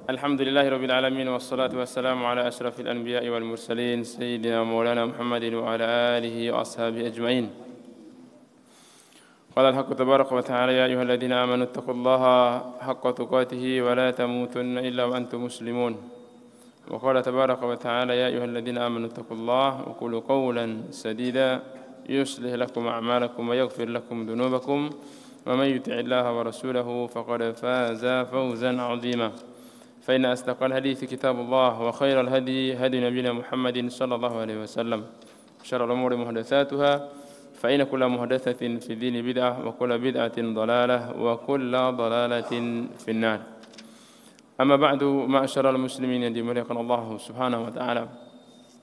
Alhamdulillahirabbil alamin wassalatu wassalamu ala asyrafil anbiya'i wal mursalin sayyidina maulana Muhammadin wa ala alihi wa ashabihi ajmain. Qala al-haqqu tabaraka wa ta'ala ya ayyuhalladzina amanu taqullaha haqqa tuqatih wa la tamutunna illa wa antum muslimun. Wa qala tabaraka wa ta'ala ya ayyuhalladzina amanu taqullaha wa qulu qawlan sadida yuslih lakum a'malakum wa yaghfir lakum dhunubakum wa man yuti'illaha wa rasulahu faqad faza fawzan 'azima. فإن أصدق الحديث كتاب الله وخير الهدي هدي نبينا محمد صلى الله عليه وسلم شر الأمور محدثاتها فإن كل محدثة في الدين بدعة وكل بدعة ضلالة وكل ضلالة في النار. أما بعد معشر المسلمين yang dimuliakan Allah Subhanahu wa taala.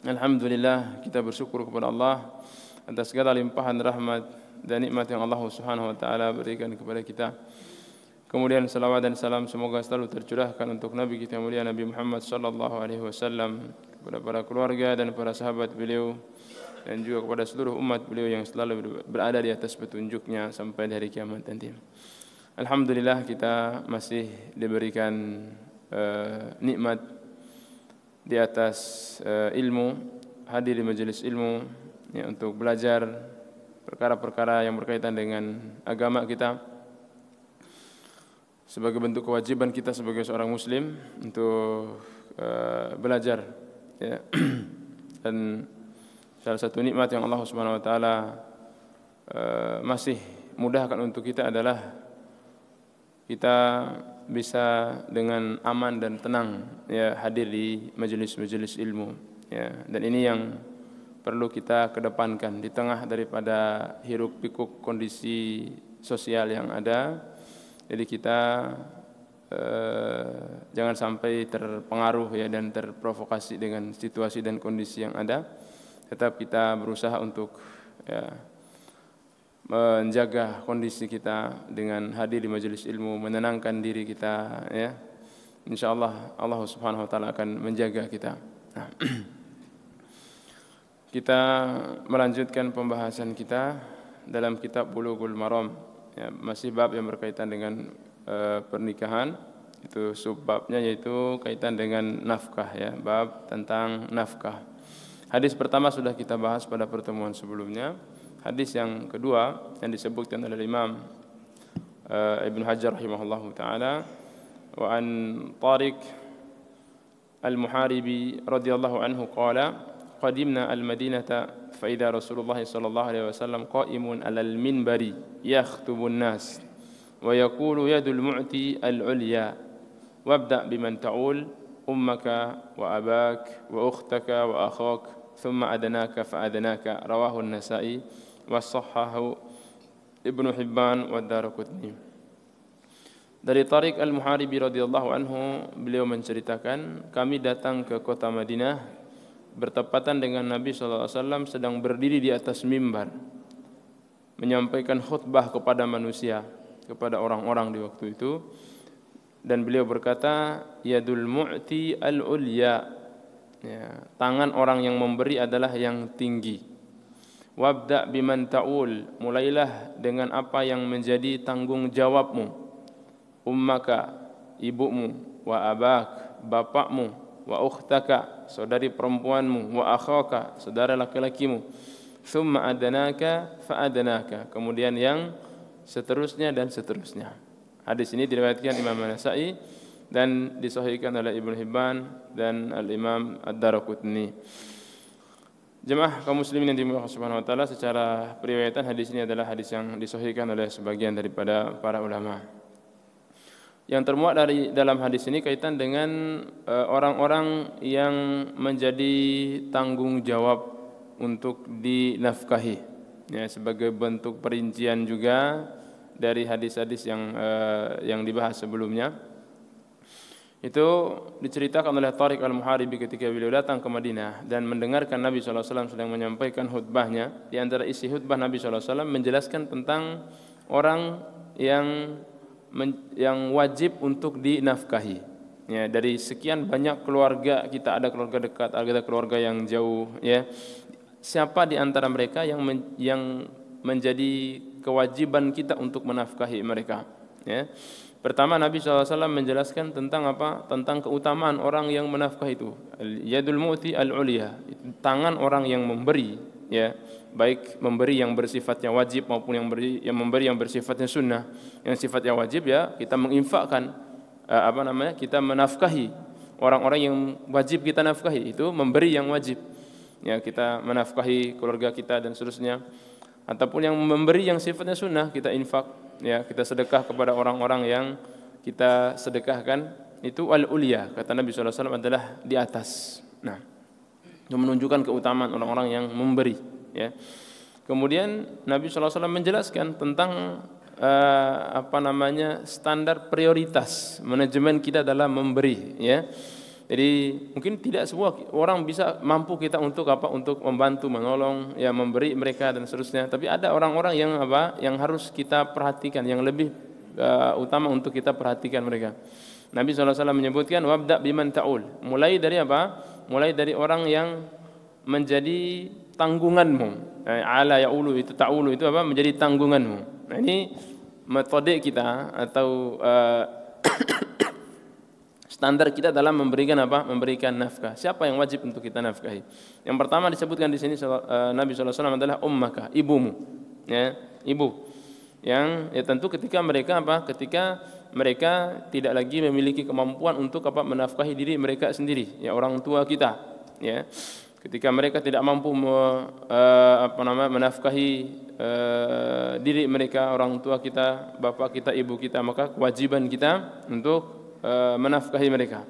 Alhamdulillah, kita bersyukur kepada Allah atas segala limpahan rahmat dan nikmat yang Allah Subhanahu wa taala berikan kepada kita. Kemudian salawat dan salam semoga selalu tercurahkan untuk Nabi kita mulia Nabi Muhammad sallallahu alaihi wasallam, kepada para keluarga dan para sahabat beliau, dan juga kepada seluruh umat beliau yang selalu berada di atas petunjuknya sampai di hari kiamat nanti. Alhamdulillah, kita masih diberikan nikmat di atas ilmu, hadir di majelis ilmu ya, untuk belajar perkara-perkara yang berkaitan dengan agama kita, sebagai bentuk kewajiban kita sebagai seorang muslim untuk belajar ya. Dan salah satu nikmat yang Allah Subhanahu wa taala masih mudahkan untuk kita adalah kita bisa dengan aman dan tenang ya hadir di majelis-majelis ilmu ya. Dan ini yang perlu kita kedepankan di tengah daripada hiruk pikuk kondisi sosial yang ada. Jadi kita jangan sampai terpengaruh ya dan terprovokasi dengan situasi dan kondisi yang ada. Tetap kita berusaha untuk ya, menjaga kondisi kita dengan hadir di majelis ilmu, menenangkan diri kita ya. Insyaallah Allah Subhanahu wa taala akan menjaga kita. Nah, kita melanjutkan pembahasan kita dalam kitab Bulughul Maram. Ya, masih bab yang berkaitan dengan pernikahan. Itu subbabnya yaitu kaitan dengan nafkah ya, bab tentang nafkah. Hadis pertama sudah kita bahas pada pertemuan sebelumnya. Hadis yang kedua yang disebutkan oleh Imam Ibnu Hajar rahimahullahu taala, wa an Tariq al-Muharibi radhiyallahu anhu qala qadimna al-Madinata فإذا رسول الله صلى الله عليه وسلم قائم على المنبر يخطب الناس ويقول يد المعطي العليا وابدأ بمن تعول أمك وأباك وأختك وأخاك ثم أدناك فأدناك رواه النسائي وصححه ابن حبان والدارقطني. Dari Tariq al-Muharibi radhiyallahu anhu, beliau menceritakan kami datang ke kota Madinah bertepatan dengan Nabi SAW sedang berdiri di atas mimbar menyampaikan khutbah kepada manusia, kepada orang-orang di waktu itu, dan beliau berkata yadul mu'ti al-ulya ya, tangan orang yang memberi adalah yang tinggi. Wabda biman ta'ul, mulailah dengan apa yang menjadi tanggung jawabmu. Ummaka, ibumu, wa abak, bapakmu, wa ukhtaka, saudari perempuanmu, wa akhaka, saudara laki-lakimu, thumma adanaka fa adanaka, kemudian yang seterusnya dan seterusnya. Hadis ini diriwayatkan Imam An-Nasa'i dan disahihkan oleh Ibnu Hibban dan Al-Imam Ad-Daraqutni. Jemaah kaum muslimin yang dimuliakan Allah Subhanahu wa taala, secara periwayatan hadis ini adalah hadis yang disahihkan oleh sebagian daripada para ulama. Yang termuat dari dalam hadis ini kaitan dengan orang-orang yang menjadi tanggung jawab untuk dinafkahi ya, sebagai bentuk perincian juga dari hadis-hadis yang dibahas sebelumnya. Itu diceritakan oleh Tariq al-Muharibi ketika beliau datang ke Madinah dan mendengarkan Nabi SAW sedang menyampaikan khutbahnya. Di antara isi khutbah Nabi SAW menjelaskan tentang orang yang wajib untuk dinafkahi ya. Dari sekian banyak keluarga kita, ada keluarga dekat, ada keluarga yang jauh ya. Siapa di antara mereka yang menjadi kewajiban kita untuk menafkahi mereka? Ya. Pertama Nabi SAW menjelaskan tentang apa? Tentang keutamaan orang yang menafkah itu. Yadul mu'ti al-uliyah, tangan orang yang memberi, ya, baik memberi yang bersifatnya wajib maupun yang memberi yang bersifatnya sunnah. Yang sifatnya wajib ya kita menginfakkan kita menafkahi orang-orang yang wajib kita nafkahi, itu memberi yang wajib. Ya, kita menafkahi keluarga kita dan seterusnya. Ataupun yang memberi yang sifatnya sunnah, kita infak, ya, kita sedekah kepada orang-orang yang kita sedekahkan, itu al-ulia, kata Nabi SAW adalah di atas. Nah, itu menunjukkan keutamaan orang-orang yang memberi, ya. Kemudian Nabi SAW menjelaskan tentang standar prioritas manajemen kita dalam memberi, ya. Jadi mungkin tidak semua orang bisa mampu kita untuk membantu, menolong, ya, memberi mereka dan seterusnya. Tapi ada orang-orang yang harus kita perhatikan, yang lebih utama untuk kita perhatikan mereka. Nabi SAW menyebutkan wabda biman ta'ul. Mulai dari apa? Mulai dari orang yang menjadi tanggunganmu. Ala ya'ulu itu ta'ulu itu apa? Menjadi tanggunganmu. Nah, ini metode kita atau standar kita dalam memberikan apa? Memberikan nafkah. Siapa yang wajib untuk kita nafkahi? Yang pertama disebutkan di sini Nabi SAW adalah ummaka, ibumu, ya, ibu. Yang ya tentu ketika mereka tidak lagi memiliki kemampuan untuk menafkahi diri mereka sendiri, ya, orang tua kita, ya. Ketika mereka tidak mampu menafkahi diri mereka, orang tua kita, bapak kita, ibu kita, maka kewajiban kita untuk menafkahi mereka.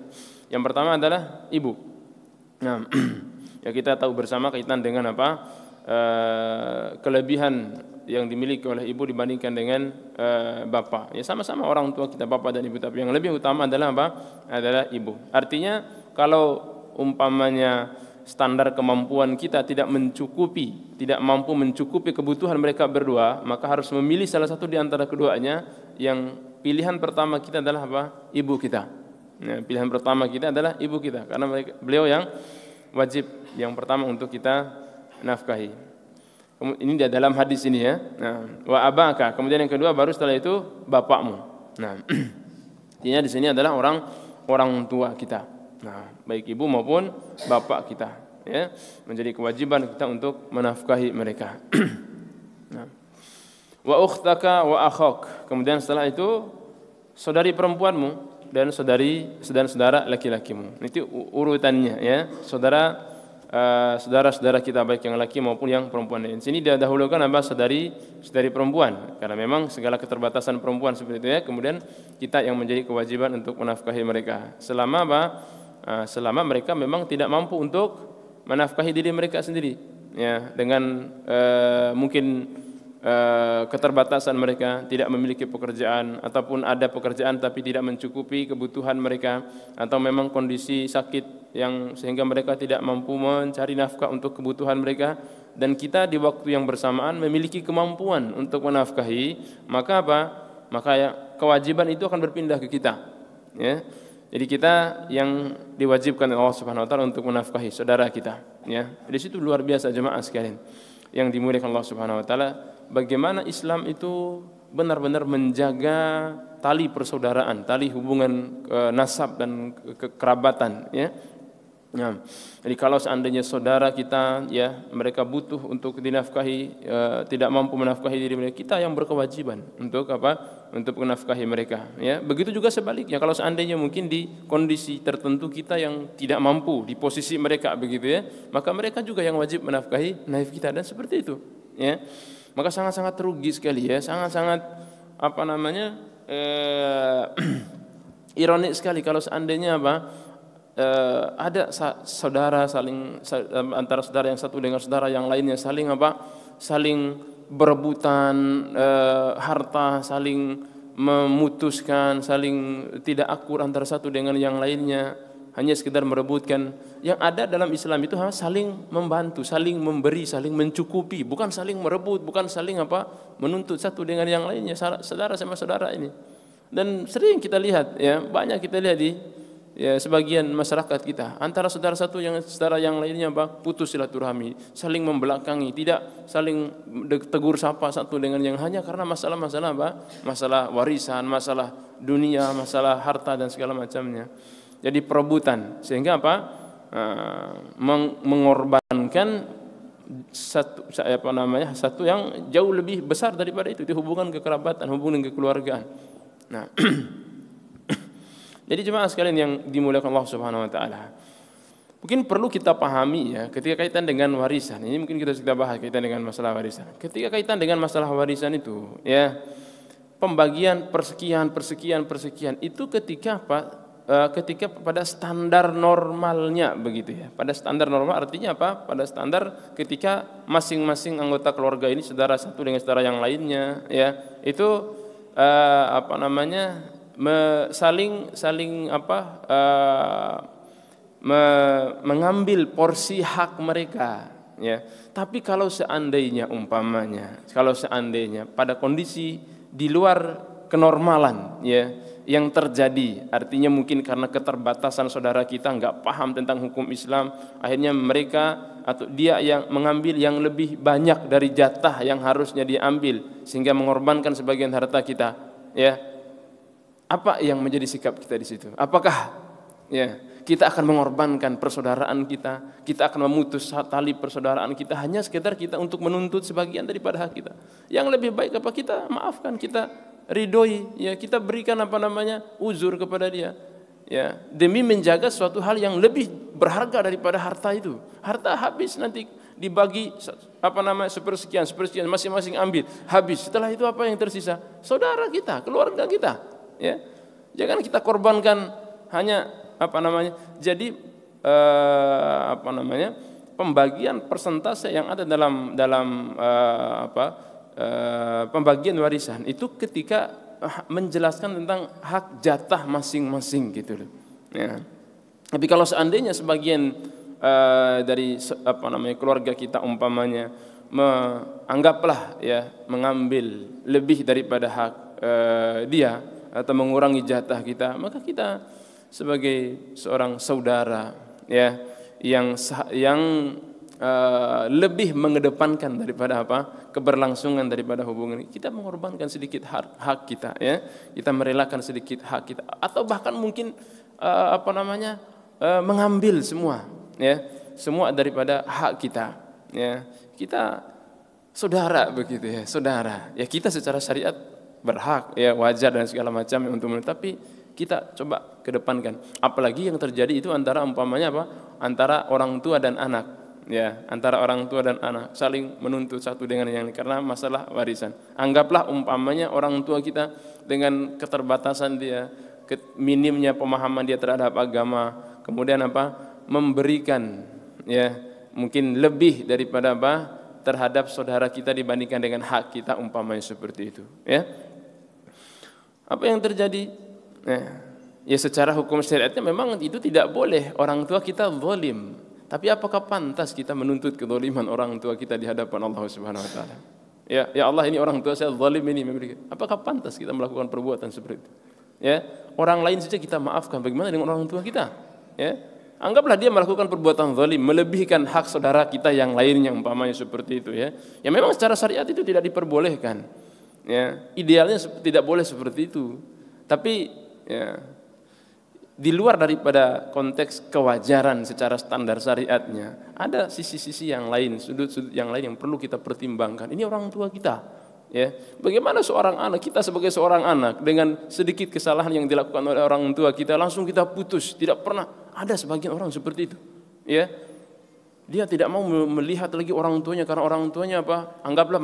Yang pertama adalah ibu. Nah, ya kita tahu bersama kaitan dengan kelebihan yang dimiliki oleh ibu dibandingkan dengan bapak. Ya sama-sama orang tua kita, bapak dan ibu, tapi yang lebih utama adalah adalah ibu. Artinya kalau umpamanya standar kemampuan kita tidak mampu mencukupi kebutuhan mereka berdua, maka harus memilih salah satu di antara keduanya. Yang pilihan pertama kita adalah ibu kita. Ya, pilihan pertama kita adalah ibu kita, karena beliau yang wajib yang pertama untuk kita nafkahi. Ini di dalam hadis ini, ya. Nah, wa abaka, kemudian yang kedua baru setelah itu bapakmu. Nah, artinya di sini adalah orang tua kita. Nah, baik ibu maupun bapak kita, ya, menjadi kewajiban kita untuk menafkahi mereka. Nah, wa ukhtaka wa akhak, kemudian setelah itu saudari perempuanmu dan saudara laki-lakimu. Itu urutannya, ya. Saudara-saudara kita baik yang laki maupun yang perempuan. Di sini didahulukan saudari perempuan karena memang segala keterbatasan perempuan seperti itu, ya. Kemudian kita yang menjadi kewajiban untuk menafkahi mereka. Selama mereka memang tidak mampu untuk menafkahi diri mereka sendiri, ya, dengan mungkin keterbatasan mereka, tidak memiliki pekerjaan ataupun ada pekerjaan tapi tidak mencukupi kebutuhan mereka, atau memang kondisi sakit yang sehingga mereka tidak mampu mencari nafkah untuk kebutuhan mereka, dan kita di waktu yang bersamaan memiliki kemampuan untuk menafkahi, maka ya, kewajiban itu akan berpindah ke kita, ya. Jadi kita yang diwajibkan oleh Allah Subhanahu wa taala untuk menafkahi saudara kita, ya. Di situ luar biasa jemaah sekalian yang dimuliakan Allah Subhanahu wa taala, bagaimana Islam itu benar-benar menjaga tali persaudaraan, tali hubungan nasab dan kekerabatan, ya. Nah, jadi kalau seandainya saudara kita, ya, mereka butuh untuk dinafkahi, tidak mampu menafkahi diri mereka, kita yang berkewajiban untuk untuk menafkahi mereka, ya. Begitu juga sebaliknya, kalau seandainya mungkin di kondisi tertentu kita yang tidak mampu di posisi mereka begitu, ya, maka mereka juga yang wajib menafkahi naif kita, dan seperti itu, ya. Maka sangat-sangat rugi sekali, ya, sangat-sangat ironik sekali kalau seandainya ada saudara antara saudara yang satu dengan saudara yang lainnya saling berebutan harta, saling memutuskan, saling tidak akur antara satu dengan yang lainnya, hanya sekedar merebutkan. Yang ada dalam Islam itu saling membantu, saling memberi, saling mencukupi, bukan saling merebut, bukan saling menuntut satu dengan yang lainnya, saudara sama saudara ini. Dan sering kita lihat, ya, banyak kita lihat ya sebagian masyarakat kita, antara saudara satu yang saudara yang lainnya putus silaturahmi, saling membelakangi, tidak saling tegur sapa satu dengan yang hanya karena masalah-masalah masalah warisan, masalah dunia, masalah harta dan segala macamnya. Jadi perebutan, sehingga mengorbankan satu yang jauh lebih besar daripada itu hubungan kekerabatan, hubungan kekeluargaan. Nah, jadi jemaah sekalian yang dimuliakan Allah Subhanahu wa taala. Mungkin perlu kita pahami ya ketika kaitan dengan warisan. Ini mungkin kita bahas kaitan dengan masalah warisan. Ketika kaitan dengan masalah warisan itu ya pembagian persekian itu ketika ketika pada standar normalnya begitu ya. Pada standar normal artinya apa? Pada standar ketika masing-masing anggota keluarga ini saudara satu dengan saudara yang lainnya ya, itu mengambil porsi hak mereka ya. Tapi kalau seandainya pada kondisi di luar kenormalan ya yang terjadi, artinya mungkin karena keterbatasan saudara kita nggak paham tentang hukum Islam, akhirnya mereka atau dia yang mengambil yang lebih banyak dari jatah yang harusnya diambil sehingga mengorbankan sebagian harta kita ya. Apa yang menjadi sikap kita di situ? Apakah ya kita akan mengorbankan persaudaraan kita akan memutus tali persaudaraan kita hanya sekedar kita untuk menuntut sebagian daripada hak kita? Yang lebih baik apa kita maafkan, kita ridhoi ya, kita berikan uzur kepada dia ya, demi menjaga suatu hal yang lebih berharga daripada harta itu. Harta habis nanti dibagi sepersekian masing-masing ambil, habis. Setelah itu apa yang tersisa? Saudara kita, keluarga kita ya. Jangan kita korbankan hanya jadi pembagian persentase yang ada dalam pembagian warisan itu ketika menjelaskan tentang hak jatah masing-masing gitu loh ya. Tapi kalau seandainya sebagian dari keluarga kita umpamanya anggaplah ya mengambil lebih daripada hak dia atau mengurangi jatah kita, maka kita sebagai seorang saudara ya yang lebih mengedepankan daripada keberlangsungan daripada hubungan, kita mengorbankan sedikit hak kita ya, kita merelakan sedikit hak kita, atau bahkan mungkin mengambil semua daripada hak kita ya. Kita saudara begitu ya, saudara ya, kita secara syariat berhak ya, wajar dan segala macam untuk tapi kita coba kedepankan. Apalagi yang terjadi itu antara antara orang tua dan anak ya, antara orang tua dan anak saling menuntut satu dengan yang lain karena masalah warisan. Anggaplah umpamanya orang tua kita dengan keterbatasan dia, minimnya pemahaman dia terhadap agama, kemudian memberikan ya mungkin lebih daripada terhadap saudara kita dibandingkan dengan hak kita umpamanya seperti itu ya. Apa yang terjadi? Ya secara hukum syariatnya memang itu tidak boleh orang tua kita zalim. Tapi apakah pantas kita menuntut kezaliman orang tua kita di hadapan Allah Subhanahu wa taala? Ya Allah, ini orang tua saya zalim ini. Apakah pantas kita melakukan perbuatan seperti itu? Ya, orang lain saja kita maafkan, bagaimana dengan orang tua kita? Ya. Anggaplah dia melakukan perbuatan zalim, melebihkan hak saudara kita yang lainnya umpamanya seperti itu ya. Ya memang secara syariat itu tidak diperbolehkan. Ya, idealnya tidak boleh seperti itu. Tapi ya, di luar daripada konteks kewajaran secara standar syariatnya, ada sisi-sisi yang lain, sudut-sudut yang lain yang perlu kita pertimbangkan. Ini orang tua kita, ya. Bagaimana seorang anak, kita sebagai seorang anak dengan sedikit kesalahan yang dilakukan oleh orang tua kita langsung kita putus, tidak pernah. Ada sebagian orang seperti itu, ya. Dia tidak mau melihat lagi orang tuanya karena orang tuanya anggaplah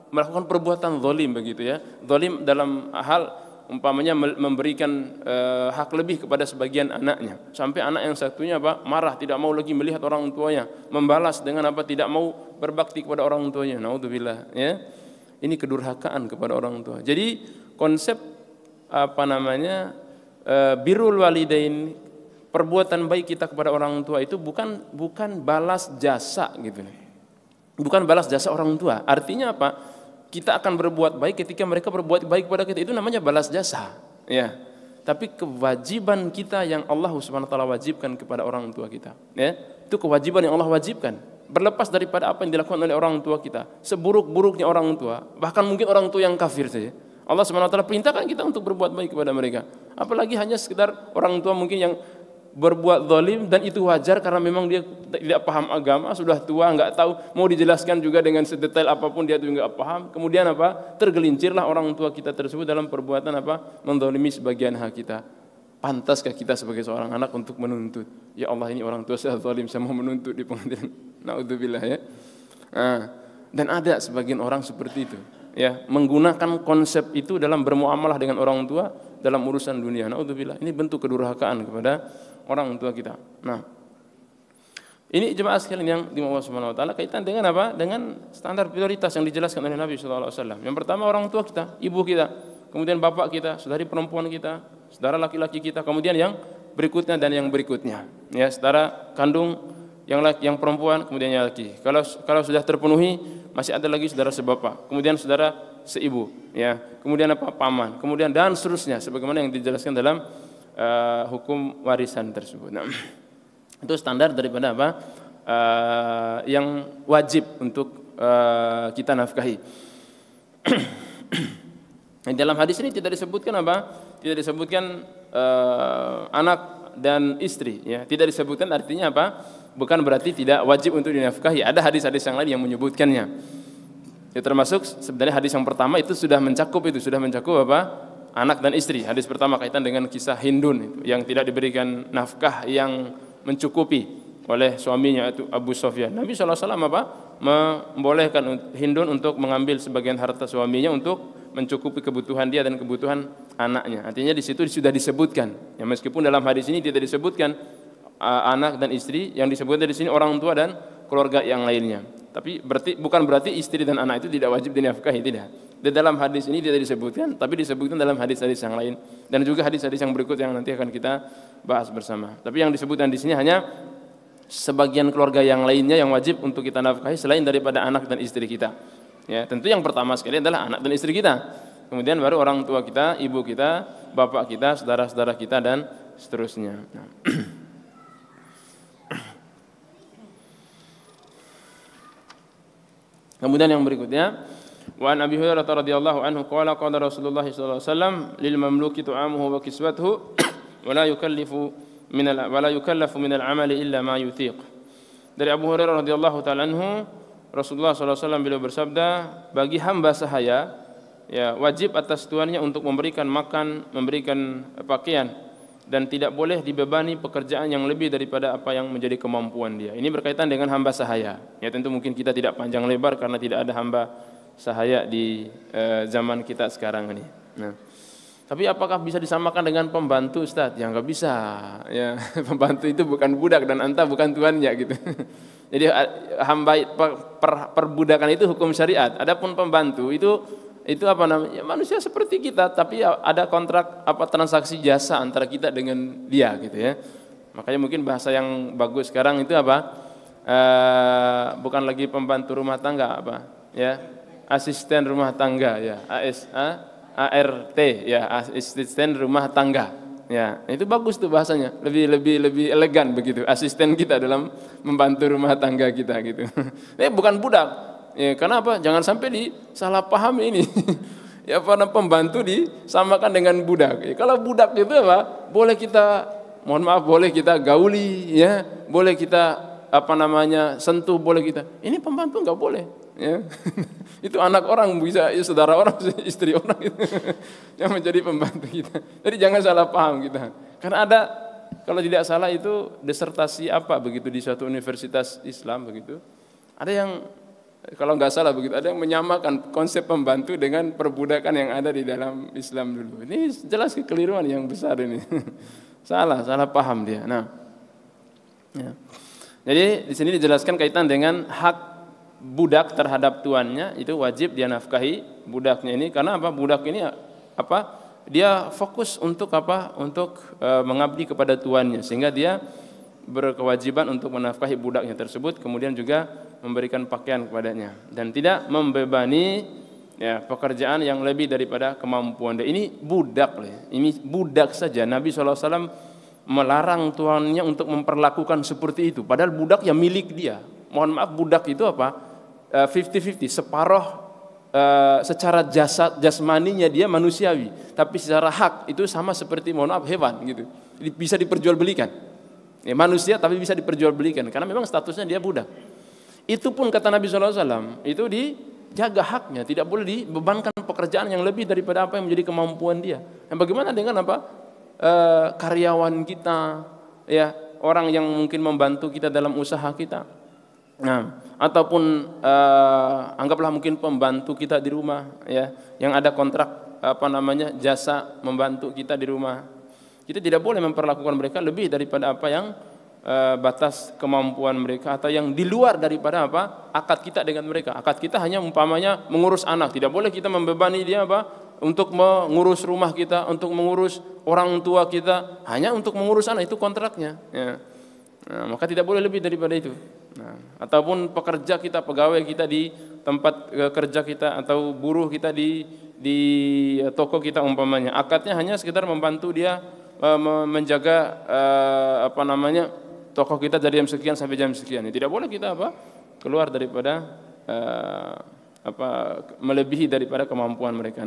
melakukan perbuatan zalim begitu ya. Zalim dalam hal umpamanya memberikan hak lebih kepada sebagian anaknya, sampai anak yang satunya marah, tidak mau lagi melihat orang tuanya, membalas dengan tidak mau berbakti kepada orang tuanya. Naudzubillah ya. Ini kedurhakaan kepada orang tua. Jadi konsep birrul walidain, perbuatan baik kita kepada orang tua itu bukan balas jasa gitu. Bukan balas jasa orang tua. Artinya apa? Kita akan berbuat baik ketika mereka berbuat baik kepada kita, itu namanya balas jasa, ya. tapi kewajiban kita yang Allah Subhanahu wa taala wajibkan kepada orang tua kita, ya. Itu kewajiban yang Allah wajibkan, berlepas daripada apa yang dilakukan oleh orang tua kita. Seburuk-buruknya orang tua, bahkan mungkin orang tua yang kafir saja, Allah Subhanahu wa taala perintahkan kita untuk berbuat baik kepada mereka. Apalagi hanya sekedar orang tua mungkin yang berbuat zalim, dan itu wajar karena memang dia tidak paham agama, sudah tua, nggak tahu, mau dijelaskan juga dengan sedetail apapun dia juga nggak paham. Kemudian apa? Tergelincirlah orang tua kita tersebut dalam perbuatan apa? Menzalimi sebagian hak kita. Pantaskah kita sebagai seorang anak untuk menuntut? Ya Allah, ini orang tua saya zalim, saya mau menuntut di pengadilan. Naudzubillah, ya. Dan ada sebagian orang seperti itu, ya, menggunakan konsep itu dalam bermuamalah dengan orang tua dalam urusan dunia. Naudzubillah, ini bentuk kedurhakaan kepada orang tua kita. Nah, ini jemaah sekalian yang dimaulah Subhanahu wa taala kaitan dengan apa? Dengan standar prioritas yang dijelaskan oleh Nabi sallallahu alaihi wasallam. Yang pertama orang tua kita, ibu kita, kemudian bapak kita, saudari perempuan kita, saudara laki-laki kita, kemudian yang berikutnya dan yang berikutnya. Ya, saudara kandung yang laki, yang perempuan, kemudian yang laki. Kalau sudah terpenuhi, masih ada lagi saudara sebapak, kemudian saudara seibu, ya. Kemudian apa? Paman, kemudian dan seterusnya sebagaimana yang dijelaskan dalam hukum warisan tersebut. Nah, itu standar daripada apa? Yang wajib untuk kita nafkahi. Dalam hadis ini tidak disebutkan apa? Tidak disebutkan anak dan istri, ya. Tidak disebutkan, artinya apa? Bukan berarti tidak wajib untuk dinafkahi. Ada hadis-hadis yang lain yang menyebutkannya. Ya, termasuk sebenarnya hadis yang pertama itu sudah mencakup apa? Anak dan istri. Hadis pertama kaitan dengan kisah Hindun itu, yang tidak diberikan nafkah yang mencukupi oleh suaminya itu Abu Sufyan. Nabi SAW apa? Membolehkan Hindun untuk mengambil sebagian harta suaminya untuk mencukupi kebutuhan dia dan kebutuhan anaknya. Artinya di situ sudah disebutkan. Ya, meskipun dalam hadis ini tidak disebutkan anak dan istri, yang disebutkan di sini orang tua dan keluarga yang lainnya. Tapi bukan berarti istri dan anak itu tidak wajib dinafkahi, tidak. Di dalam hadis ini tidak disebutkan, tapi disebutkan dalam hadis-hadis yang lain dan juga hadis-hadis yang berikut yang nanti akan kita bahas bersama. Tapi yang disebutkan di sini hanya sebagian keluarga yang lainnya yang wajib untuk kita nafkahi selain daripada anak dan istri kita. Ya, tentu yang pertama sekali adalah anak dan istri kita. Kemudian baru orang tua kita, ibu kita, bapak kita, saudara-saudara kita dan seterusnya. Nah. Kemudian yang berikutnya, wa an Abi Hurairah radhiyallahu anhu qala qala Rasulullah sallallahu alaihi wasallam lil mamluki tu'amuhu wa kiswatuhu wa la yukallafu min al-amali illa ma yutiq. Dari Abu Hurairah radhiyallahu taala anhu, Rasulullah sallallahu alaihi wasallam beliau bersabda, bagi hamba sahaya, ya, wajib atas tuannya untuk memberikan makan, memberikan pakaian, dan tidak boleh dibebani pekerjaan yang lebih daripada apa yang menjadi kemampuan dia. Ini berkaitan dengan hamba sahaya. Ya, tentu mungkin kita tidak panjang lebar karena tidak ada hamba sahaya di zaman kita sekarang ini. Nah, tapi apakah bisa disamakan dengan pembantu, Ustaz? Ya nggak bisa. Ya, pembantu itu bukan budak dan anta bukan tuannya gitu. Jadi hamba perbudakan itu hukum syariat. Adapun pembantu itu apa namanya? Manusia seperti kita, tapi ada kontrak transaksi jasa antara kita dengan dia gitu ya. Makanya mungkin bahasa yang bagus sekarang itu apa? Bukan lagi pembantu rumah tangga apa? Ya, asisten rumah tangga ya, ART ya, asisten rumah tangga. Ya, itu bagus tuh bahasanya. Lebih elegan begitu. Asisten kita dalam membantu rumah tangga kita gitu. Bukan budak. Ya, karena apa? Jangan sampai disalah paham ini. Ya, karena pembantu disamakan dengan budak. Ya, kalau budak itu apa? Boleh kita, boleh kita gauli, ya, boleh kita sentuh, boleh kita. Ini pembantu nggak boleh. Ya. Itu anak orang bisa, ya, saudara orang, istri orang itu yang menjadi pembantu kita. Jadi jangan salah paham kita. Karena ada, kalau tidak salah itu disertasi begitu di suatu universitas Islam begitu. Ada yang kalau nggak salah begitu, ada yang menyamakan konsep pembantu dengan perbudakan yang ada di dalam Islam dulu. Ini jelas kekeliruan yang besar ini. salah paham dia. Nah, ya. Jadi di sini dijelaskan kaitan dengan hak budak terhadap tuannya, itu wajib dia nafkahi budaknya ini. Karena apa? Budak ini dia fokus untuk Untuk mengabdi kepada tuannya, sehingga dia berkewajiban untuk menafkahi budaknya tersebut, kemudian juga memberikan pakaian kepadanya dan tidak membebani Ya, pekerjaan yang lebih daripada kemampuan dia. Ini budak loh. Ini budak saja. Nabi SAW melarang tuannya untuk memperlakukan seperti itu. Padahal budak yang milik dia. Mohon maaf, budak itu apa? 50-50, separuh secara jasmaninya dia manusiawi, tapi secara hak itu sama seperti mohon maaf hewan gitu. Bisa diperjualbelikan. Ya, manusia tapi bisa diperjualbelikan karena memang statusnya dia budak. Itu pun kata Nabi SAW itu dijaga haknya, tidak boleh dibebankan pekerjaan yang lebih daripada apa yang menjadi kemampuan dia. Dan bagaimana dengan apa? Karyawan kita, ya, orang yang mungkin membantu kita dalam usaha kita. Nah, ataupun anggaplah mungkin pembantu kita di rumah, ya, yang ada kontrak jasa membantu kita di rumah. Kita tidak boleh memperlakukan mereka lebih daripada apa yang batas kemampuan mereka atau yang di luar daripada apa akad kita dengan mereka. Akad kita hanya umpamanya mengurus anak, tidak boleh kita membebani dia untuk mengurus rumah kita, untuk mengurus orang tua kita, hanya untuk mengurus anak, itu kontraknya, ya. Nah, maka tidak boleh lebih daripada itu. Nah, ataupun pekerja kita, pegawai kita di tempat kerja kita atau buruh kita di toko kita umpamanya, akadnya hanya sekitar membantu dia menjaga toko kita dari jam sekian sampai jam sekian. Tidak boleh kita keluar daripada melebihi daripada kemampuan mereka.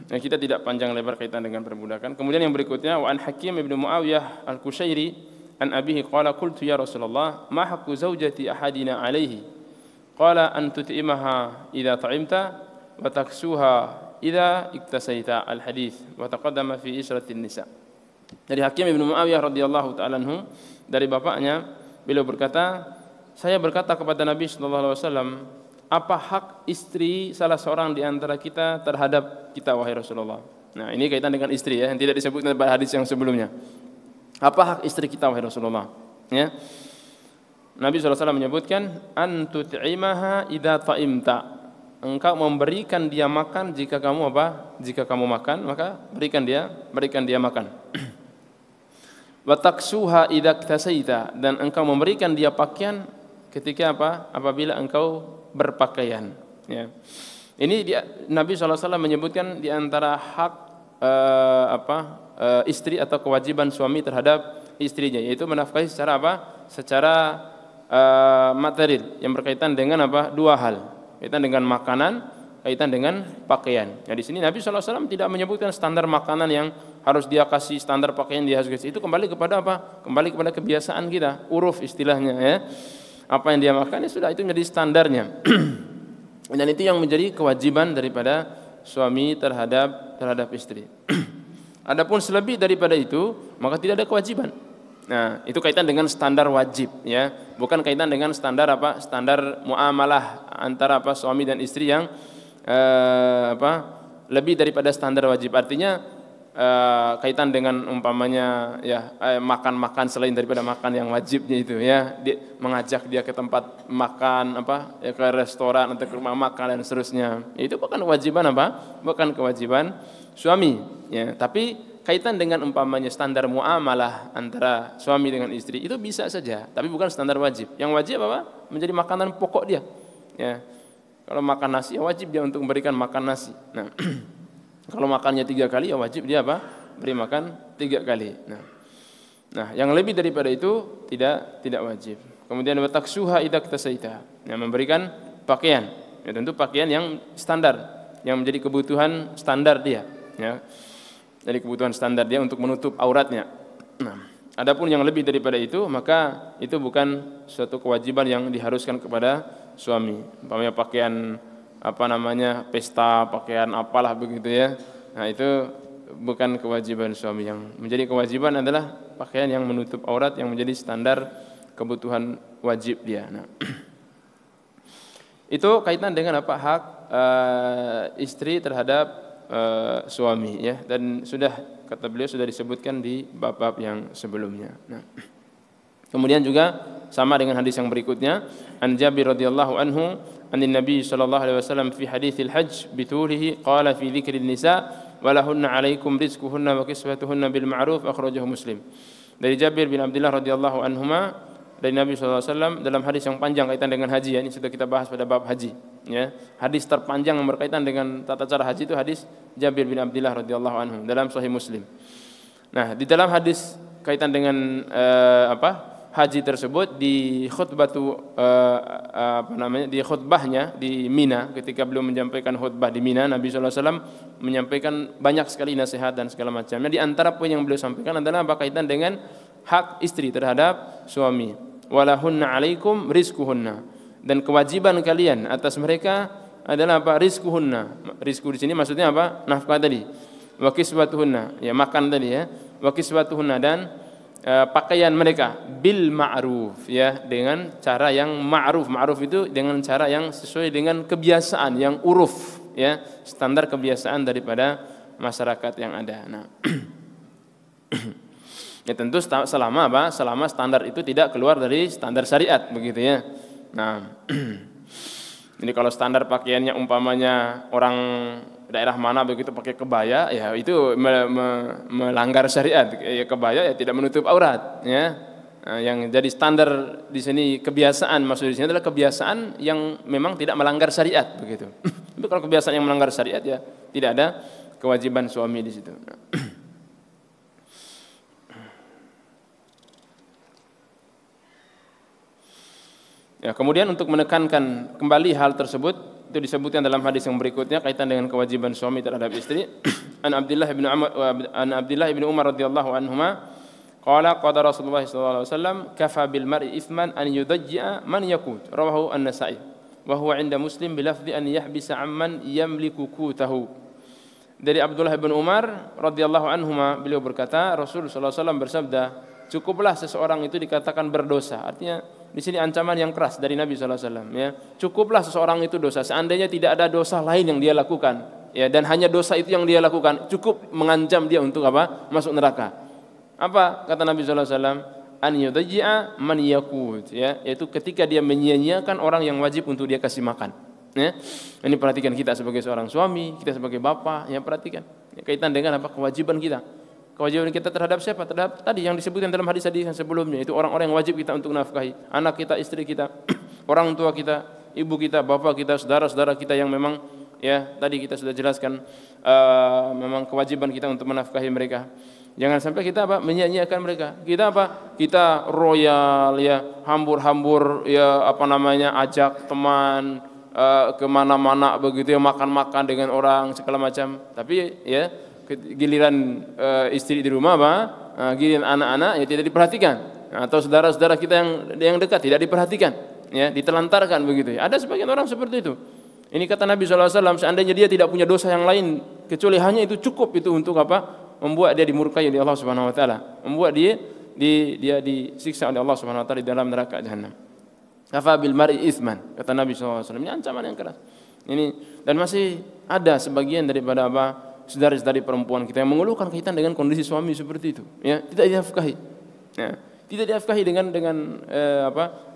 Nah, kita tidak panjang lebar kaitan dengan perbudakan. Kemudian yang berikutnya, wa an Hakim ibn Muawiyah al-Kushairi an abihi qala qultu ya Rasulullah ma haqqu zawjati ahadina alaihi qala an tut'imaha idza ta'imta wa taksuha idza iktasaita al-hadits wa taqaddama fi isratin nisa. Dari Hakim ibn Muawiyah radhiyallahu ta'ala anhu, dari bapaknya, beliau berkata, saya berkata kepada Nabi sallallahu alaihi wasallam, apa hak istri salah seorang di antara kita terhadap kita, wahai Rasulullah? Nah, ini kaitan dengan istri, ya, yang tidak disebutkan pada hadis yang sebelumnya. Apa hak istri kita, wahai Rasulullah? Ya. Nabi SAW menyebutkan, an tut'imaha idza ta'imta. Engkau memberikan dia makan jika kamu Jika kamu makan, maka berikan dia makan. Wa taksuha idza iktasaita, dan engkau memberikan dia pakaian ketika apabila engkau berpakaian, ya. Ini Nabi SAW menyebutkan di antara hak istri atau kewajiban suami terhadap istrinya, yaitu menafkahi secara material yang berkaitan dengan dua hal, kaitan dengan makanan, kaitan dengan pakaian. Nah, di sini Nabi SAW tidak menyebutkan standar makanan yang harus dia kasih, standar pakaian dia harus kasih. Itu kembali kepada kembali kepada kebiasaan kita, uruf istilahnya, ya. Apa yang dia makan, ya sudah, itu menjadi standarnya. Dan itu yang menjadi kewajiban daripada suami terhadap istri. Adapun selebih daripada itu, maka tidak ada kewajiban. Nah, itu kaitan dengan standar wajib, ya, bukan kaitan dengan standar standar muamalah antara suami dan istri yang lebih daripada standar wajib. Artinya kaitan dengan umpamanya, ya, makan selain daripada makan yang wajibnya itu, ya, mengajak dia ke tempat makan ya, ke restoran atau ke rumah makan dan seterusnya. Itu bukan kewajiban bukan kewajiban suami, ya. Tapi kaitan dengan umpamanya standar muamalah antara suami dengan istri itu bisa saja, tapi bukan standar wajib. Yang wajib menjadi makanan pokok dia, ya. Kalau makan nasi, ya wajib dia untuk memberikan makan nasi. Nah, kalau makannya 3 kali, ya wajib dia beri makan 3 kali. Nah, yang lebih daripada itu tidak wajib. Kemudian wataksuha idza iktasaita, yang memberikan pakaian, ya, tentu pakaian yang standar, yang menjadi kebutuhan standar dia, ya. Jadi kebutuhan standar dia untuk menutup auratnya. Nah, adapun yang lebih daripada itu, maka itu bukan suatu kewajiban yang diharuskan kepada suami. Umpamanya pakaian pesta, pakaian apalah begitu, ya. Nah, itu bukan kewajiban suami. Yang menjadi kewajiban adalah pakaian yang menutup aurat, yang menjadi standar kebutuhan wajib dia. Nah, itu kaitan dengan hak istri terhadap suami, ya, dan kata beliau sudah disebutkan di bab-bab yang sebelumnya. Nah, kemudian juga sama dengan hadis yang berikutnya, an Jabir radhiyallahu anhu anin Nabi sallallahu alaihi wasallam fi haditsil hajj bitulihi qala fi dzikrin nisa wa lahunna 'alaikum rizquhunna wa kiswatuhunna bil ma'ruf, akhrajahu Muslim. Dari Jabir bin Abdullah radhiyallahu anhuma, dari Nabi SAW dalam hadis yang panjang kaitan dengan haji ya. Ini sudah kita bahas pada bab haji ya. Hadis terpanjang yang berkaitan dengan tata cara haji itu hadis Jabir bin Abdullah radhiyallahu anhu dalam Sahih Muslim. Nah, di dalam hadis kaitan dengan haji tersebut di di khutbahnya di Mina, ketika beliau menyampaikan khutbah di Mina, Nabi SAW menyampaikan banyak sekali nasihat dan segala macamnya. Di antara poin yang beliau sampaikan adalah berkaitan dengan hak istri terhadap suami. Walahunna alaikum rizquhunna, dan kewajiban kalian atas mereka adalah apa? Rizquhunna. Rizku di sini maksudnya apa? Nafkah tadi. Wa kiswatuhunna, ya makan tadi ya. Wa kiswatuhunna, dan pakaian mereka bil ma'ruf ya, dengan cara yang ma'ruf. Ma'ruf itu dengan cara yang sesuai dengan kebiasaan, yang uruf ya, standar kebiasaan daripada masyarakat yang ada. Nah, ya tentu selama apa? Selama standar itu tidak keluar dari standar syariat begitu ya. Nah, ini kalau standar pakaiannya umpamanya orang daerah mana begitu pakai kebaya, ya itu melanggar syariat. Ya, kebaya ya tidak menutup aurat, ya. Nah, yang jadi standar di sini kebiasaan, maksud di sini adalah kebiasaan yang memang tidak melanggar syariat begitu. Tapi kalau kebiasaan yang melanggar syariat ya tidak ada kewajiban suami di situ. Ya, kemudian untuk menekankan kembali hal tersebut, itu disebutkan dalam hadis yang berikutnya kaitan dengan kewajiban suami terhadap istri. An Abdullah bin Umar radhiyallahu anhuma qala qala Rasulullah sallallahu alaihi wasallam kafa bil mar'i ithman an yudajji'a man yakut, rawahu an-Nasa'i wa huwa 'inda Muslim bi lafzi an yahbisa 'amman yamliku kutahu. Dari Abdullah bin Umar radhiyallahu anhuma, beliau berkata, Rasul sallallahu alaihi wasallam bersabda, cukuplah seseorang itu dikatakan berdosa. Artinya di sini ancaman yang keras dari Nabi sallallahu alaihi wasallam ya. Cukuplah seseorang itu dosa, seandainya tidak ada dosa lain yang dia lakukan ya, dan hanya dosa itu yang dia lakukan cukup mengancam dia untuk apa? Masuk neraka. Apa kata Nabi sallallahu alaihi wasallam? An yudajji'a man yakut ya, yaitu ketika dia menyia-nyiakan orang yang wajib untuk dia kasih makan. Ya. Ini perhatikan kita sebagai seorang suami, kita sebagai bapak, ya perhatikan. Ya, kaitan dengan apa? Kewajiban kita. Kewajiban kita terhadap siapa? Terhadap tadi yang disebutkan dalam hadis-hadis yang sebelumnya, itu orang-orang yang wajib kita untuk nafkahi. Anak kita, istri kita, orang tua kita, ibu kita, bapak kita, saudara-saudara kita yang memang ya tadi kita sudah jelaskan memang kewajiban kita untuk menafkahi mereka. Jangan sampai kita apa? Menyia-nyiakan mereka. Kita apa? Kita royal ya, hambur-hambur ya, apa namanya, ajak teman kemana-mana begitu ya, makan-makan dengan orang segala macam. Tapi ya giliran istri di rumah apa? Giliran anak-anak ya tidak diperhatikan, atau saudara-saudara kita yang dekat tidak diperhatikan, ya ditelantarkan begitu ya. Ada sebagian orang seperti itu. Ini kata Nabi SAW, seandainya dia tidak punya dosa yang lain kecuali hanya itu, cukup itu untuk apa? Membuat dia dimurkai oleh Allah Subhanahu wa taala, membuat dia disiksa oleh Allah Subhanahu wa taala di dalam neraka jahanam. Kafa bil mar'i itsman, kata Nabi SAW. Ini ancaman yang keras. Ini, dan masih ada sebagian daripada apa? Saudari-saudari perempuan kita yang mengeluhkan kaitan dengan kondisi suami seperti itu, ya tidak dinafkahi, ya, tidak dinafkahi dengan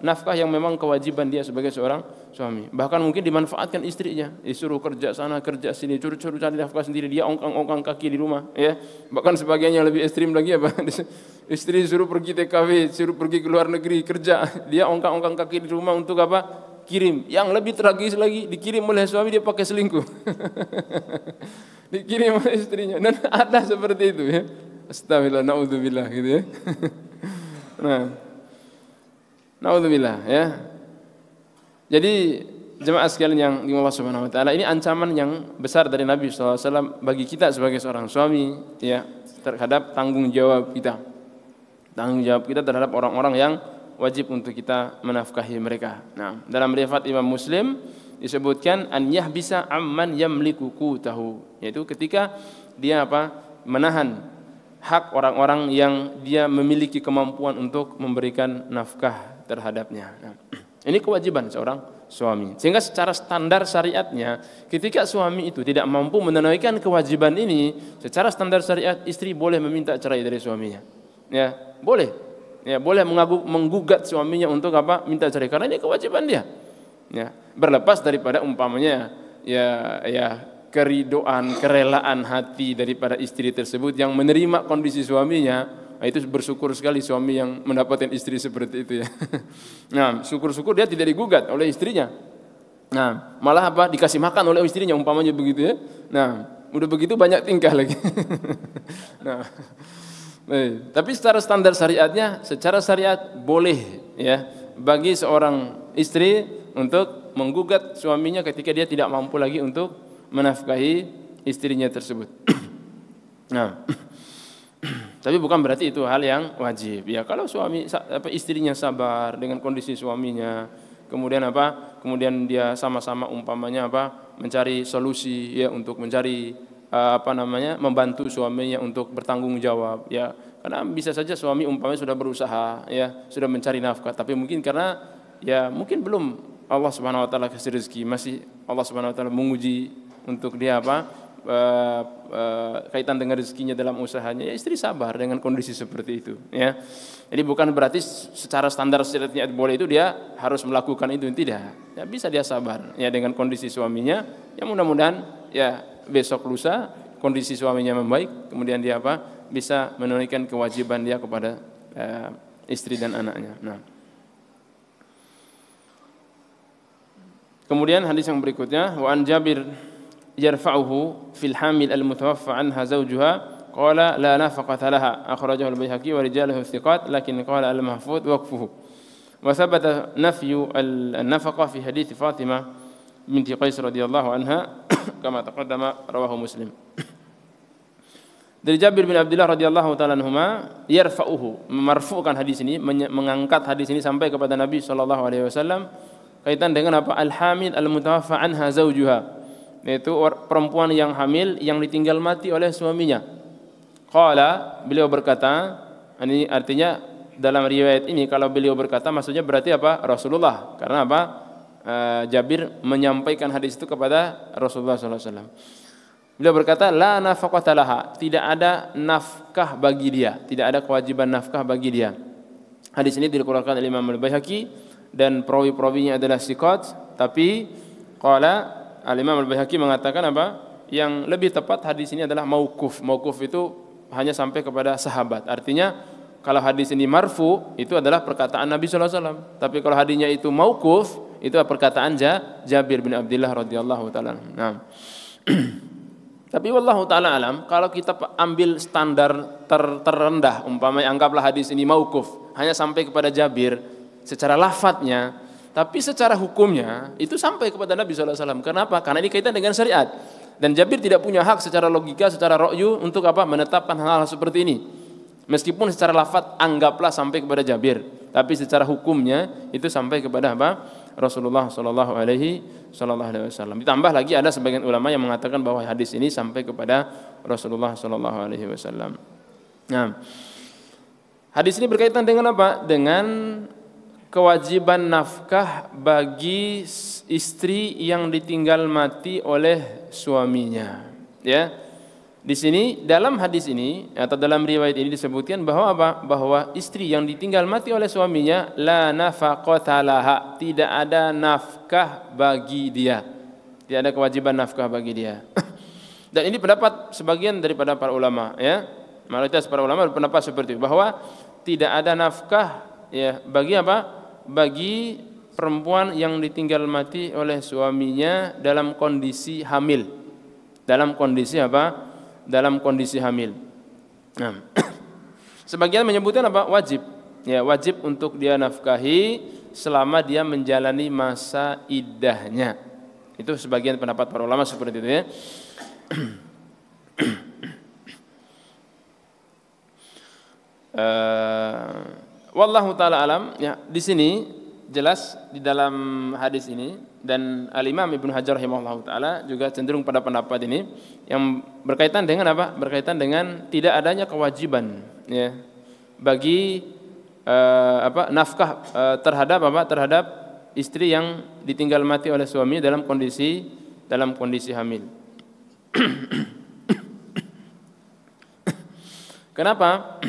nafkah yang memang kewajiban dia sebagai seorang suami. Bahkan mungkin dimanfaatkan istrinya, disuruh kerja sana kerja sini, curi-curi cari nafkah sendiri, dia ongkang-ongkang kaki di rumah, ya. Bahkan sebagian yang lebih ekstrim lagi apa? Istri disuruh pergi TKW, disuruh pergi ke luar negeri kerja, dia ongkang-ongkang kaki di rumah untuk apa? Kirim. Yang lebih tragis lagi, dikirim oleh suami, dia pakai selingkuh. Dikirim oleh istrinya, dan ada seperti itu ya. Astagfirullah, naudzubillah gitu ya. Nah, naudzubillah ya. Jadi jemaah sekalian yang dimaulah Subhanahu wa taala, ini ancaman yang besar dari Nabi SAW bagi kita sebagai seorang suami ya, terhadap tanggung jawab kita. Tanggung jawab kita terhadap orang-orang yang wajib untuk kita menafkahi mereka. Nah, dalam riwayat Imam Muslim disebutkan an yahbisa amman yamliku qutahu, yaitu ketika dia apa? Menahan hak orang-orang yang dia memiliki kemampuan untuk memberikan nafkah terhadapnya. Nah, ini kewajiban seorang suami. Sehingga secara standar syariatnya, ketika suami itu tidak mampu menunaikan kewajiban ini, secara standar syariat istri boleh meminta cerai dari suaminya. Ya, boleh. Ya, boleh menggugat suaminya untuk apa? Minta cerai, karena ini kewajiban dia. Ya, berlepas daripada umpamanya ya keridoan, kerelaan hati daripada istri tersebut yang menerima kondisi suaminya, Nah, itu bersyukur sekali suami yang mendapatkan istri seperti itu ya. Nah, syukur-syukur dia tidak digugat oleh istrinya. Nah, malah apa? Dikasih makan oleh istrinya umpamanya begitu ya. Nah, udah begitu banyak tingkah lagi. Nah, tapi secara standar syariatnya, secara syariat boleh ya bagi seorang istri untuk menggugat suaminya ketika dia tidak mampu lagi untuk menafkahi istrinya tersebut. Nah, tapi bukan berarti itu hal yang wajib. Ya kalau istrinya sabar dengan kondisi suaminya, kemudian kemudian dia sama-sama umpamanya mencari solusi ya untuk mencari membantu suaminya untuk bertanggung jawab ya. Karena bisa saja suami umpamanya sudah berusaha ya, sudah mencari nafkah, tapi mungkin karena ya mungkin belum Allah Subhanahu wa taala kasih rezeki, masih Allah Subhanahu wa taala menguji untuk dia kaitan dengan rezekinya dalam usahanya, ya istri sabar dengan kondisi seperti itu ya. Jadi bukan berarti secara standar syariatnya boleh itu dia harus melakukan itu, tidak. Ya bisa dia sabar ya dengan kondisi suaminya. Ya mudah-mudahan ya besok lusa kondisi suaminya membaik, kemudian dia bisa menunaikan kewajiban dia kepada istri dan anaknya. Nah. Kemudian hadis yang berikutnya, wa an Jabir yarfa'uhu fil hamil al-mutawaffa anha zawjuha qala la nafaqata laha akhrajahu al-Baihaqi wa rijaluhu thiqat lakin qala al-mahfuz waqfuhu wa thabata nafyu an-nafaqa fi hadits Fatimah binti Qais radhiyallahu anha kama taqaddama rawahu Muslim. Dari Jabir bin Abdullah radhiyallahu taala anhuma yarfa'uhu, memarfu'kan hadis ini, mengangkat hadis ini sampai kepada Nabi sallallahu alaihi wasallam kaitan dengan al-hamil al-mutawaffa anha zawjuha, yaitu perempuan yang hamil yang ditinggal mati oleh suaminya. Qala, beliau berkata, ini artinya dalam riwayat ini kalau beliau berkata maksudnya berarti Rasulullah, karena Jabir menyampaikan hadis itu kepada Rasulullah sallallahu alaihi wasallam. Beliau berkata la nafaqata laha, tidak ada nafkah bagi dia, tidak ada kewajiban nafkah bagi dia. Hadis ini dikeluarkan oleh Imam Al-Baihaqi dan perawi-perawinya adalah thiqat, tapi qala Al-Imam Al-Baihaqi mengatakan yang lebih tepat hadis ini adalah mauquf. Mauquf itu hanya sampai kepada sahabat. Artinya kalau hadis ini marfu itu adalah perkataan Nabi sallallahu alaihi wasallam. Tapi kalau hadisnya itu mauquf itu perkataan Jabir bin Abdullah radhiyallahu taala. Nah. Tapi wallahu taala alam, kalau kita ambil standar terendah umpamanya anggaplah hadis ini mauquf, hanya sampai kepada Jabir secara lafadznya, tapi secara hukumnya itu sampai kepada Nabi sallallahu alaihi wasallam. Kenapa? Karena ini kaitan dengan syariat. Dan Jabir tidak punya hak secara logika, secara ra'yu untuk menetapkan hal-hal seperti ini. Meskipun secara lafadz anggaplah sampai kepada Jabir, tapi secara hukumnya itu sampai kepada Rasulullah sallallahu alaihi wasallam. Ditambah lagi ada sebagian ulama yang mengatakan bahwa hadis ini sampai kepada Rasulullah sallallahu alaihi wasallam. Nah, hadis ini berkaitan dengan Dengan kewajiban nafkah bagi istri yang ditinggal mati oleh suaminya. Ya. Di sini dalam hadis ini atau dalam riwayat ini disebutkan bahwa bahwa istri yang ditinggal mati oleh suaminya la nafaqata laha, tidak ada nafkah bagi dia. Tidak ada kewajiban nafkah bagi dia. Dan ini pendapat sebagian daripada para ulama ya. Mayoritas para ulama berpendapat seperti itu, bahwa tidak ada nafkah ya bagi bagi perempuan yang ditinggal mati oleh suaminya dalam kondisi hamil. Dalam kondisi dalam kondisi hamil. Nah, sebagian menyebutkan wajib. Ya, wajib untuk dia nafkahi selama dia menjalani masa iddahnya. Itu sebagian pendapat para ulama seperti itu ya. Wallahu taala alam ya, di sini jelas di dalam hadis ini, dan Al-Imam Ibnu Hajar rahimahullah taala juga cenderung pada pendapat ini yang berkaitan dengan berkaitan dengan tidak adanya kewajiban ya bagi nafkah terhadap terhadap istri yang ditinggal mati oleh suami dalam kondisi hamil. Kenapa?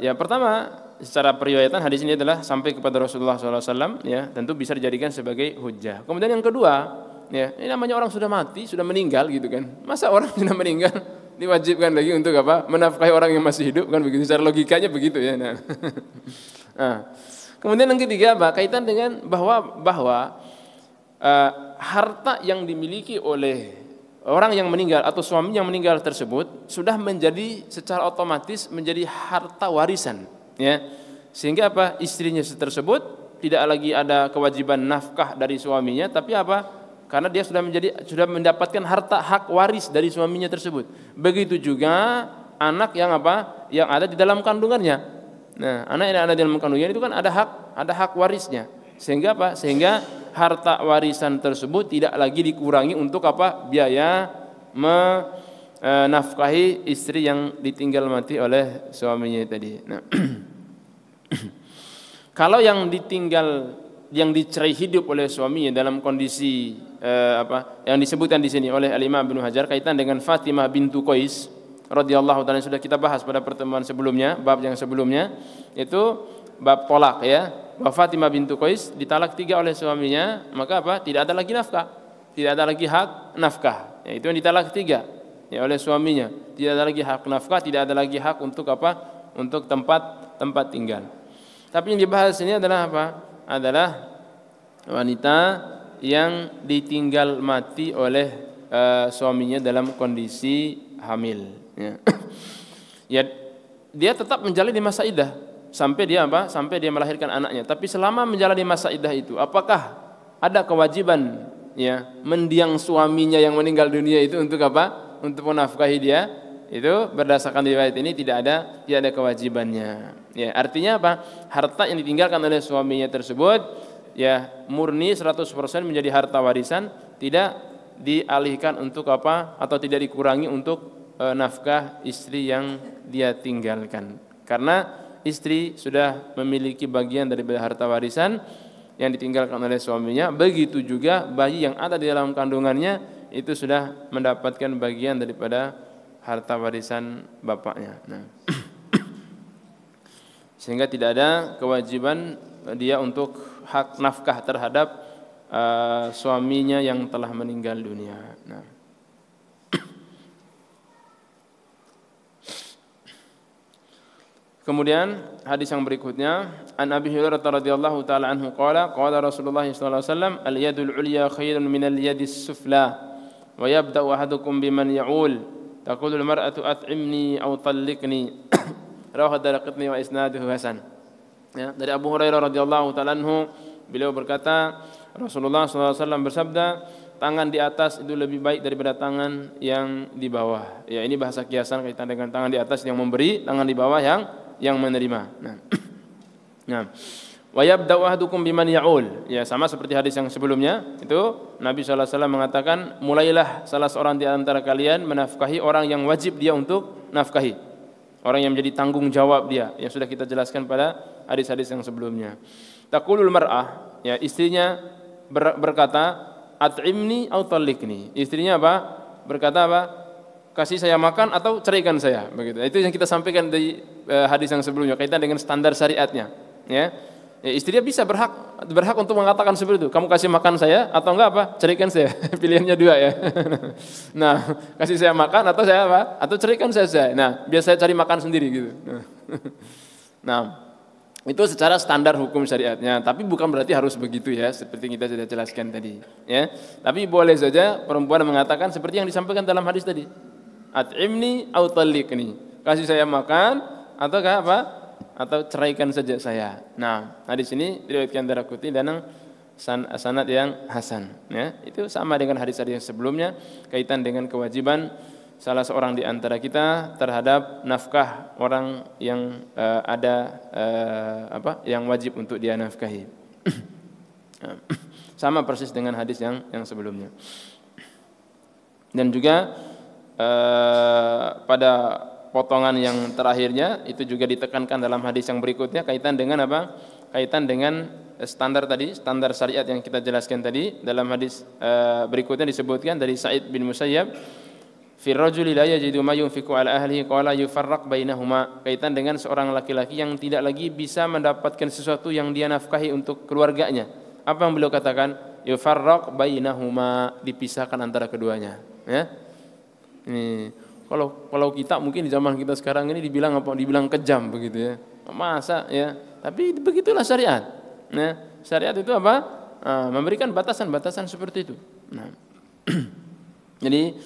Yang pertama, secara periwayatan hadis ini adalah sampai kepada Rasulullah SAW ya, tentu bisa dijadikan sebagai hujjah. Kemudian yang kedua ya, ini namanya orang sudah mati, sudah meninggal gitu kan, masa orang sudah meninggal diwajibkan lagi untuk apa? Menafkahi orang yang masih hidup, kan begitu, secara logikanya begitu ya. Nah. Nah. Kemudian yang ketiga apa? Kaitan dengan bahwa harta yang dimiliki oleh orang yang meninggal atau suami yang meninggal tersebut sudah menjadi secara otomatis menjadi harta warisan, ya. Sehingga apa? Istrinya tersebut tidak lagi ada kewajiban nafkah dari suaminya, tapi apa? Karena dia sudah mendapatkan harta hak waris dari suaminya tersebut. Begitu juga anak yang apa? Yang ada di dalam kandungannya. Nah, anak yang ada di dalam kandungan itu kan ada hak warisnya. Sehingga apa? Sehingga harta warisan tersebut tidak lagi dikurangi untuk apa? Biaya menafkahi istri yang ditinggal mati oleh suaminya tadi. Nah, kalau yang dicerai hidup oleh suaminya dalam kondisi yang disebutkan di sini oleh Al-Imam Ibnu Hajar kaitan dengan Fatimah bintu Qais radhiyallahu ta'ala, sudah kita bahas pada pertemuan sebelumnya, bab yang sebelumnya itu bab tolak ya. Bahwa Fatimah bintu Qais ditalak 3 oleh suaminya, maka apa? Tidak ada lagi nafkah, tidak ada lagi hak nafkah. Ya, itu yang ditalak 3 ya oleh suaminya. Tidak ada lagi hak nafkah, tidak ada lagi hak untuk apa? Untuk tempat tinggal. Tapi yang dibahas ini adalah apa? Adalah wanita yang ditinggal mati oleh suaminya dalam kondisi hamil. Ya. Ya, dia tetap menjalani masa iddah sampai dia apa? Sampai dia melahirkan anaknya. Tapi selama menjalani masa iddah itu, apakah ada kewajiban ya mendiang suaminya yang meninggal dunia itu untuk apa? Untuk menafkahi dia? Itu berdasarkan riwayat ini tidak ada kewajibannya. Ya, artinya apa? Harta yang ditinggalkan oleh suaminya tersebut ya murni 100% menjadi harta warisan, tidak dialihkan untuk apa? Atau tidak dikurangi untuk nafkah istri yang dia tinggalkan. Karena istri sudah memiliki bagian daripada harta warisan yang ditinggalkan oleh suaminya, begitu juga bayi yang ada di dalam kandungannya itu sudah mendapatkan bagian daripada harta warisan bapaknya. Nah. Sehingga tidak ada kewajiban dia untuk hak nafkah terhadap suaminya yang telah meninggal dunia. Nah. Kemudian hadis yang berikutnya, an Abi Hurairah radhiyallahu taala anhu qala Rasulullah sallallahu alaihi wasallam al-yadul ulya khairun min al-yadis sufla wa yabda'u ahadukum biman ya'ul taqulu al-mar'atu at'imni aw talliqni rawahu Daraqutni wa isnaduhu hasan. Ya, dari Abu Hurairah radhiyallahu taala anhu, beliau berkata Rasulullah sallallahu alaihi wasallam bersabda, tangan di atas itu lebih baik daripada tangan yang di bawah. Ya, ini bahasa kiasan kaitan dengan tangan di atas yang memberi, tangan di bawah yang menerima. Nah. Wa yabda'u ahadukum biman ya'ul. Ya, sama seperti hadis yang sebelumnya, itu Nabi sallallahu alaihi wasallam mengatakan, mulailah salah seorang di antara kalian menafkahi orang yang wajib dia untuk nafkahi. Orang yang menjadi tanggung jawab dia, yang sudah kita jelaskan pada hadis-hadis yang sebelumnya. Taqulul mar'ah, ya, istrinya berkata, at'imni aw talliqni. Istrinya apa? Berkata apa? Kasih saya makan atau ceraikan saya, begitu. Itu yang kita sampaikan di hadis yang sebelumnya kaitan dengan standar syariatnya, ya. Ya, istrinya bisa berhak untuk mengatakan seperti itu. Kamu kasih makan saya atau enggak apa? Ceraikan saya. Pilihannya 2 ya. Nah, kasih saya makan atau saya apa? Atau ceraikan saya. Nah, biar saya cari makan sendiri gitu. Nah, itu secara standar hukum syariatnya, tapi bukan berarti harus begitu ya, seperti kita sudah jelaskan tadi, ya. Tapi boleh saja perempuan mengatakan seperti yang disampaikan dalam hadis tadi. At'imni aw talliqni. Kasih saya makan atau apa? Atau ceraikan saja saya. Nah, hadis ini diriwayatkan Daraqutni dan sanad yang hasan, ya. Itu sama dengan hadis-hadis yang sebelumnya kaitan dengan kewajiban salah seorang di antara kita terhadap nafkah orang yang yang wajib untuk dia nafkahi. Sama persis dengan hadis yang sebelumnya. Dan juga pada potongan yang terakhirnya itu juga ditekankan dalam hadis yang berikutnya kaitan dengan apa? Kaitan dengan standar tadi, standar syariat yang kita jelaskan tadi. Dalam hadis berikutnya disebutkan dari Sa'id bin Musayyab, fi rajuli la yajidu ma yunfiqu ala ahlihi qala yufarraq bainahuma, kaitan dengan seorang laki-laki yang tidak lagi bisa mendapatkan sesuatu yang dia nafkahi untuk keluarganya. Apa yang beliau katakan? Yufarraq bainahuma, dipisahkan antara keduanya, ya. Ini Kalau kita mungkin di zaman kita sekarang ini dibilang apa? Dibilang kejam begitu ya. Masa ya? Tapi begitulah syariat. Nah, syariat itu apa? Memberikan batasan-batasan seperti itu. Nah, jadi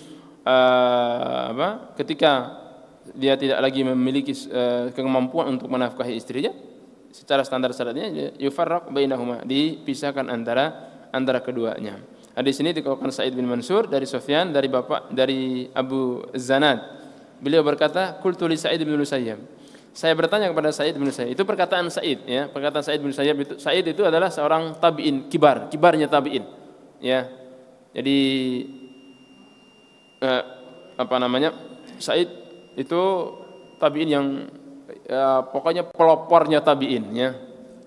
ketika dia tidak lagi memiliki kemampuan untuk menafkahi istrinya, secara standar syariatnya yufarraq bainahuma, dipisahkan antara keduanya. Hadis ini dikeluarkan Sa'id bin Mansur dari Sufyan dari Abu Zanad. Beliau berkata, qultu li Sa'id bin Musayyab. Saya bertanya kepada Sa'id bin Musayyab. Itu perkataan Sa'id ya, perkataan Sa'id bin Musayyab itu. Sa'id itu adalah seorang tabi'in, kibarnya tabi'in. Ya. Jadi Sa'id itu tabi'in yang pokoknya pelopornya tabi'in ya.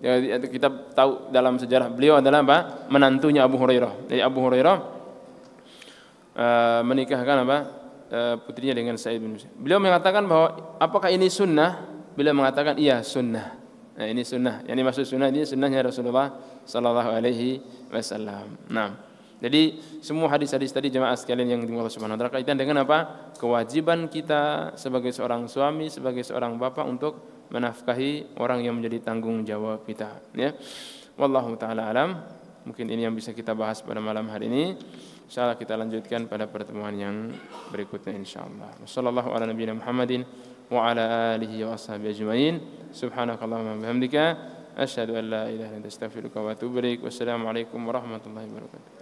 Ya, kita tahu dalam sejarah beliau adalah apa? Menantunya Abu Hurairah. Jadi Abu Hurairah menikahkan putrinya dengan Sa'id bin Musayyib. Beliau mengatakan bahwa apakah ini sunnah? Beliau mengatakan iya sunnah. Nah, ini sunnah. Yang dimaksud sunnah ini sunnahnya Rasulullah sallallahu alaihi wasallam. Nah, jadi semua hadis-hadis tadi jemaah sekalian yang dimuliakan Allah Subhanahu wa taala kaitan dengan apa? Kewajiban kita sebagai seorang suami, sebagai seorang bapak untuk menafkahi orang yang menjadi tanggung jawab kita ya. Wallahu taala alam. Mungkin ini yang bisa kita bahas pada malam hari ini. Insyaallah kita lanjutkan pada pertemuan yang berikutnya insyaallah. Wassallallahu ala nabiyina Muhammadin wa ala alihi wa ashabihi ajmain. Subhanakallahumma wa bihamdika asyhadu an la ilaha illa anta astaghfiruka wa atubu ilaik. Wassalamu alaikum warahmatullahi wabarakatuh.